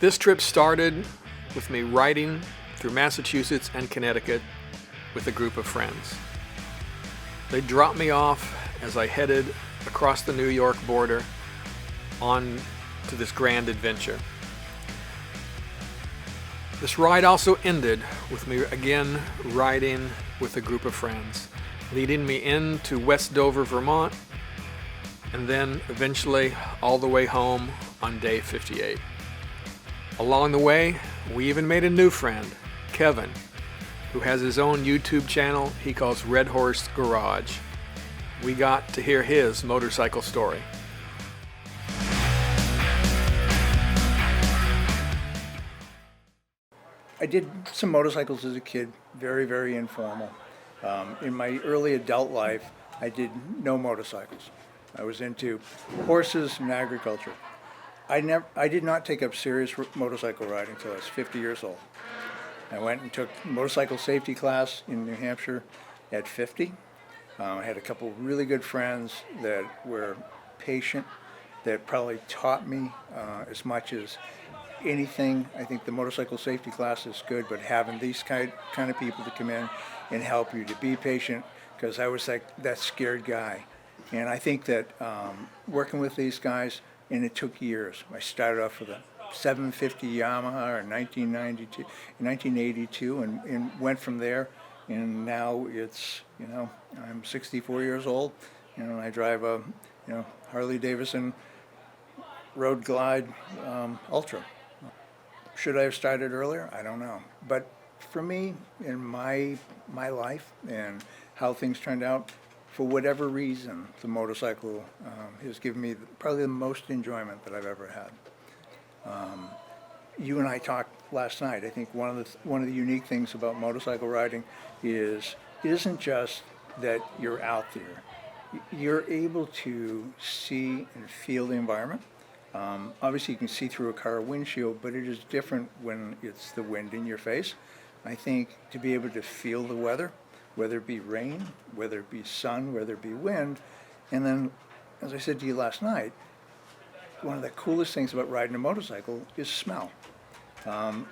This trip started with me riding through Massachusetts and Connecticut with a group of friends. They dropped me off as I headed across the New York border on to this grand adventure. This ride also ended with me again riding with a group of friends, leading me into West Dover, Vermont, and then eventually all the way home on day 58. Along the way, we even made a new friend, Kevin, who has his own YouTube channel he calls Red Horse Garage. We got to hear his motorcycle story. I did some motorcycles as a kid, very, very informal. In my early adult life, I did no motorcycles. I was into horses and agriculture. I did not take up serious motorcycle riding until I was 50 years old. I went and took motorcycle safety class in New Hampshire at 50. I had a couple really good friends that were patient, that probably taught me as much as anything. I think the motorcycle safety class is good, but having these kind of people to come in and help you to be patient, because I was like that scared guy. And I think that working with these guys, and it took years. I started off with a 750 Yamaha in 1982, and went from there. And now it's, I'm 64 years old, and I drive a, Harley Davidson Road Glide Ultra. Should I have started earlier? I don't know. But for me, in my life and how things turned out, for whatever reason, the motorcycle has given me probably the most enjoyment that I've ever had. You and I talked last night. I think one of the unique things about motorcycle riding is it isn't just that you're out there. You're able to see and feel the environment. Obviously, you can see through a car windshield, but it is different when it's the wind in your face. I think to be able to feel the weather, whether it be rain, whether it be sun, whether it be wind. And then, as I said to you last night, one of the coolest things about riding a motorcycle is smell.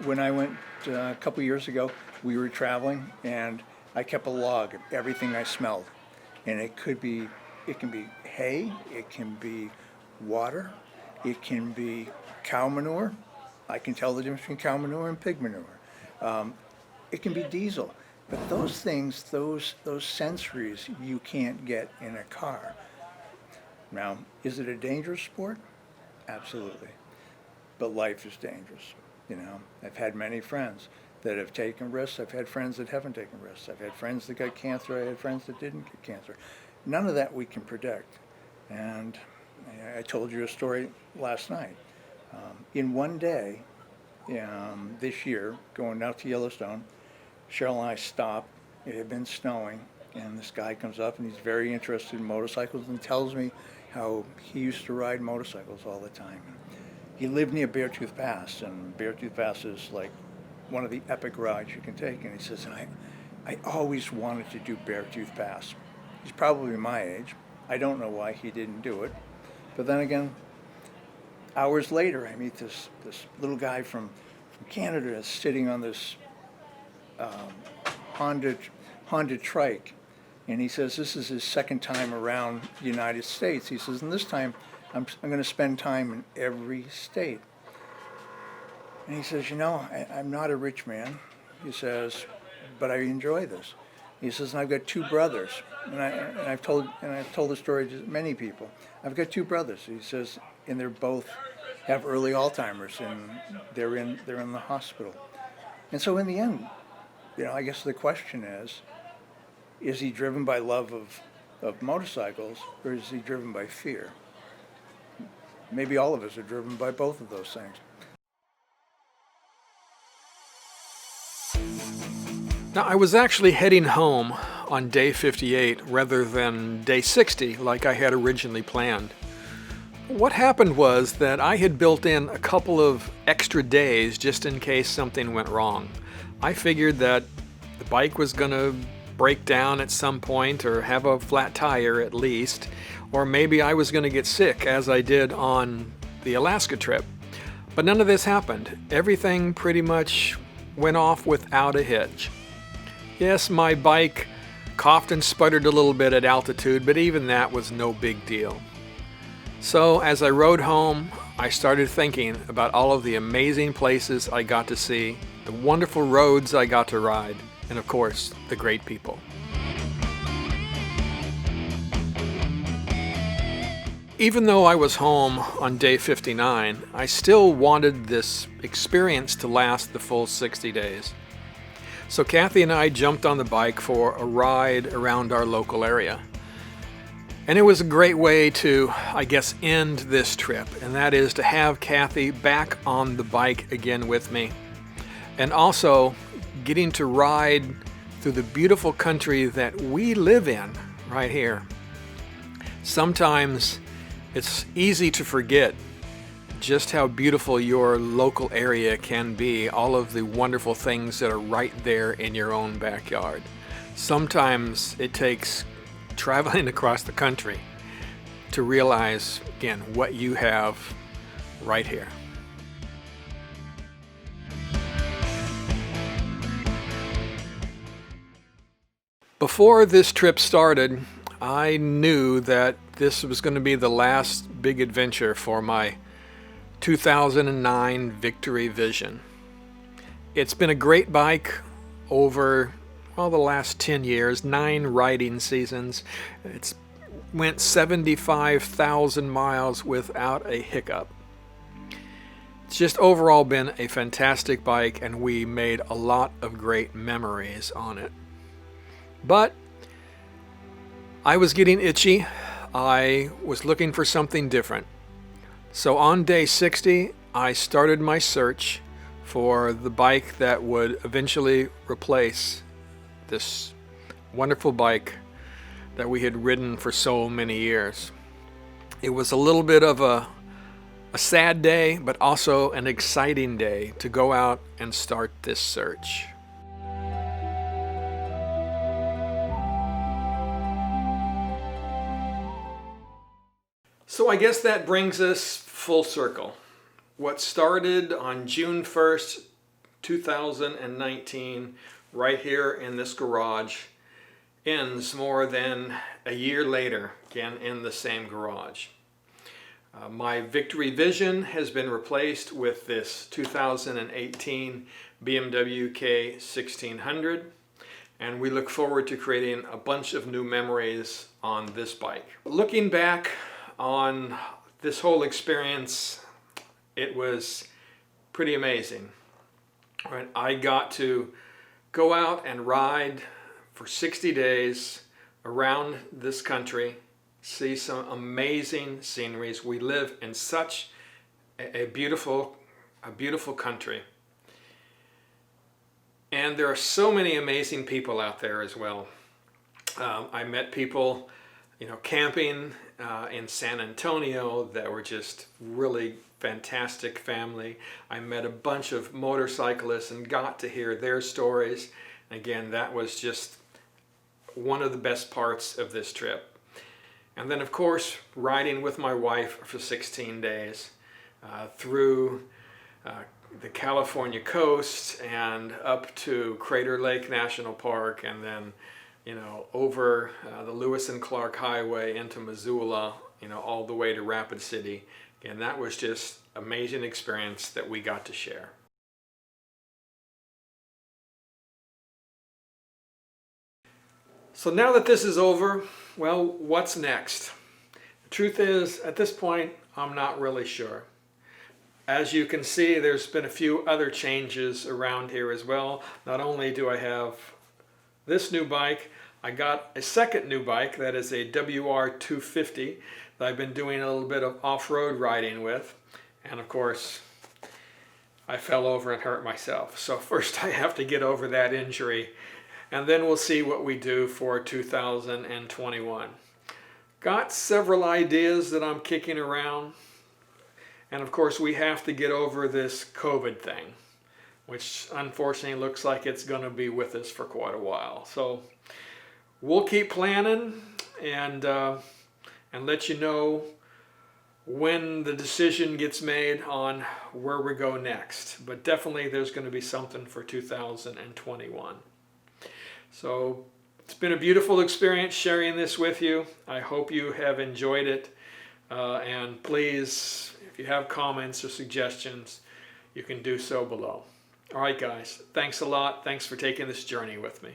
When I went a couple years ago, we were traveling, and I kept a log of everything I smelled. And it can be hay, it can be water, it can be cow manure. I can tell the difference between cow manure and pig manure. It can be diesel. But those things, those sensories, you can't get in a car. Now, is it a dangerous sport? Absolutely. But life is dangerous. I've had many friends that have taken risks. I've had friends that haven't taken risks. I've had friends that got cancer. I had friends that didn't get cancer. None of that we can predict. And I told you a story last night. In one day, this year, going out to Yellowstone, Cheryl and I stopped. It had been snowing, and this guy comes up, and he's very interested in motorcycles and tells me how he used to ride motorcycles all the time. He lived near Beartooth Pass, and Beartooth Pass is like one of the epic rides you can take. And he says, I always wanted to do Beartooth Pass. He's probably my age. I don't know why he didn't do it. But then again, hours later, I meet this little guy from Canada that's sitting on this Honda trike, and he says this is his second time around the United States. He says, and this time I'm going to spend time in every state. And he says, I'm not a rich man. He says, but I enjoy this. He says, and I've got two brothers, and I've told the story to many people. I've got two brothers. He says, and they're both have early Alzheimer's, and they're in the hospital. And so in the end, I guess the question is he driven by love of motorcycles, or is he driven by fear? Maybe all of us are driven by both of those things. Now, I was actually heading home on day 58 rather than day 60 like I had originally planned. What happened was that I had built in a couple of extra days just in case something went wrong. I figured that the bike was going to break down at some point or have a flat tire at least, or maybe I was going to get sick as I did on the Alaska trip. But none of this happened. Everything pretty much went off without a hitch. Yes, my bike coughed and sputtered a little bit at altitude, but even that was no big deal. So as I rode home, I started thinking about all of the amazing places I got to see, the wonderful roads I got to ride, and of course, the great people. Even though I was home on day 59, I still wanted this experience to last the full 60 days. So Kathy and I jumped on the bike for a ride around our local area. And it was a great way to, I guess, end this trip, and that is to have Kathy back on the bike again with me. And also getting to ride through the beautiful country that we live in right here. Sometimes it's easy to forget just how beautiful your local area can be, all of the wonderful things that are right there in your own backyard. Sometimes it takes traveling across the country to realize, again, what you have right here. Before this trip started, I knew that this was going to be the last big adventure for my 2009 Victory Vision. It's been a great bike over, well, the last 10 years, 9 riding seasons. It's went 75,000 miles without a hiccup. It's just overall been a fantastic bike, and we made a lot of great memories on it. But I was getting itchy. I was looking for something different. So on day 60, I started my search for the bike that would eventually replace this wonderful bike that we had ridden for so many years. It was a little bit of a sad day, but also an exciting day to go out and start this search. So I guess that brings us full circle. What started on June 1st, 2019, right here in this garage, ends more than a year later, again in the same garage. My Victory Vision has been replaced with this 2018 BMW K1600, and we look forward to creating a bunch of new memories on this bike. Looking back on this whole experience, it was pretty amazing. Right? I got to go out and ride for 60 days around this country, see some amazing sceneries. We live in such a beautiful country. And there are so many amazing people out there as well. I met people, camping in San Antonio that were just really fantastic family. I met a bunch of motorcyclists and got to hear their stories. Again, that was just one of the best parts of this trip. And then, of course, riding with my wife for 16 days through the California coast and up to Crater Lake National Park, and then over the Lewis and Clark Highway into Missoula, all the way to Rapid City. And that was just an amazing experience that we got to share. So now that this is over, well, what's next? The truth is, at this point, I'm not really sure. As you can see, there's been a few other changes around here as well. Not only do I have this new bike, I got a second new bike that is a WR250 that I've been doing a little bit of off-road riding with. And of course, I fell over and hurt myself. So first I have to get over that injury, and then we'll see what we do for 2021. Got several ideas that I'm kicking around. And of course, we have to get over this COVID thing, which unfortunately looks like it's going to be with us for quite a while. So we'll keep planning and let you know when the decision gets made on where we go next. But definitely there's going to be something for 2021. So it's been a beautiful experience sharing this with you. I hope you have enjoyed it. And please, if you have comments or suggestions, you can do so below. All right, guys. Thanks a lot. Thanks for taking this journey with me.